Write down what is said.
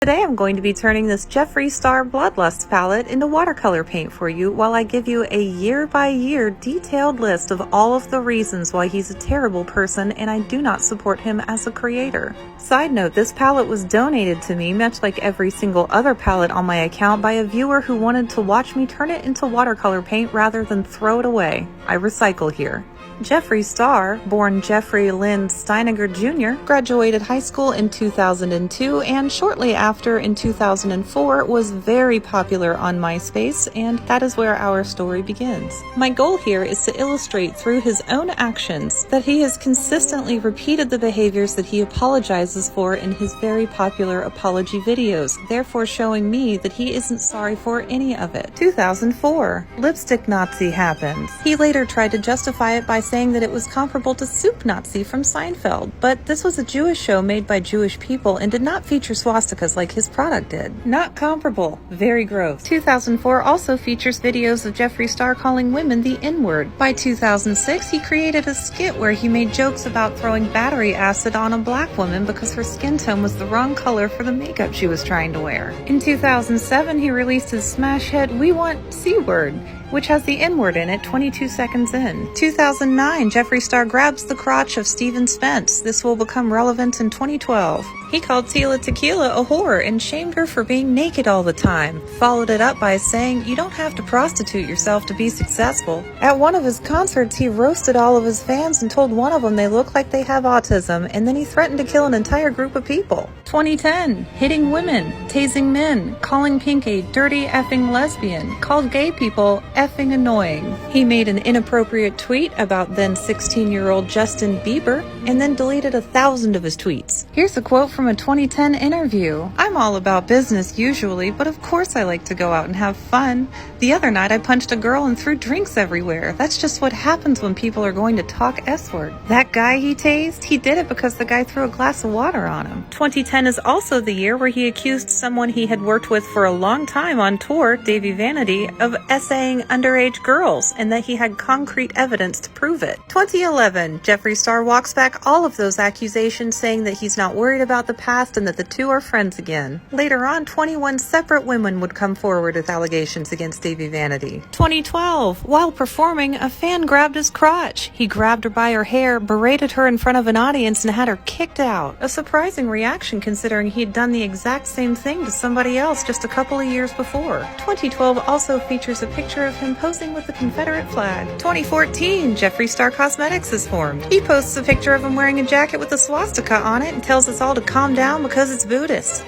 Today I'm going to be turning this Jeffree Star Bloodlust palette into watercolor paint for you while I give you a year-by-year detailed list of all of the reasons why he's a terrible person and I do not support him as a creator. Side note, this palette was donated to me, much like every single other palette on my account, by a viewer who wanted to watch me turn it into watercolor paint rather than throw it away. I recycle here. Jeffree Star, born Jeffrey Lynn Steiniger Jr., graduated high school in 2002 and shortly after, in 2004, was very popular on MySpace, and that is where our story begins. My goal here is to illustrate through his own actions that he has consistently repeated the behaviors that he apologizes for in his very popular apology videos, therefore showing me that he isn't sorry for any of it. 2004. Lipstick Nazi happens. He later tried to justify it by saying that it was comparable to Soup Nazi from Seinfeld, but this was a Jewish show made by Jewish people and did not feature swastikas like his product did. Not comparable. Very gross. 2004 also features videos of Jeffree Star calling women the N-word. By 2006, he created a skit where he made jokes about throwing battery acid on a black woman because her skin tone was the wrong color for the makeup she was trying to wear. In 2007, he released his smash hit We Want C-Word, which has the N-word in it 22 seconds in. 2009, Jeffree Star grabs the crotch of Steven Spence. This will become relevant in 2012. He called Tila Tequila a whore and shamed her for being naked all the time. Followed it up by saying, you don't have to prostitute yourself to be successful. At one of his concerts, he roasted all of his fans and told one of them they look like they have autism, and then he threatened to kill an entire group of people. 2010, hitting women, tasing men, calling Pink a dirty effing lesbian, called gay people effing annoying. He made an inappropriate tweet about then 16-year-old Justin Bieber and then deleted 1,000 of his tweets. Here's a quote from a 2010 interview. I'm all about business usually, but of course I like to go out and have fun. The other night I punched a girl and threw drinks everywhere. That's just what happens when people are going to talk S-word. That guy he tased, he did it because the guy threw a glass of water on him. 2010 is also the year where he accused someone he had worked with for a long time on tour, Davey Vanity, of essaying underage girls, and that he had concrete evidence to prove it. 2011, Jeffree Star walks back all of those accusations, saying that he's not worried about the past and that the two are friends again. Later on, 21 separate women would come forward with allegations against Davey Vanity. 2012, while performing, a fan grabbed his crotch. He grabbed her by her hair, berated her in front of an audience, and had her kicked out. A surprising reaction considering he had done the exact same thing to somebody else just a couple of years before. 2012 also features a picture of him posing with the Confederate flag. 2014, Jeffree Star Cosmetics is formed. He posts a picture of him wearing a jacket with a swastika on it and tells us all to calm down because it's Buddhist.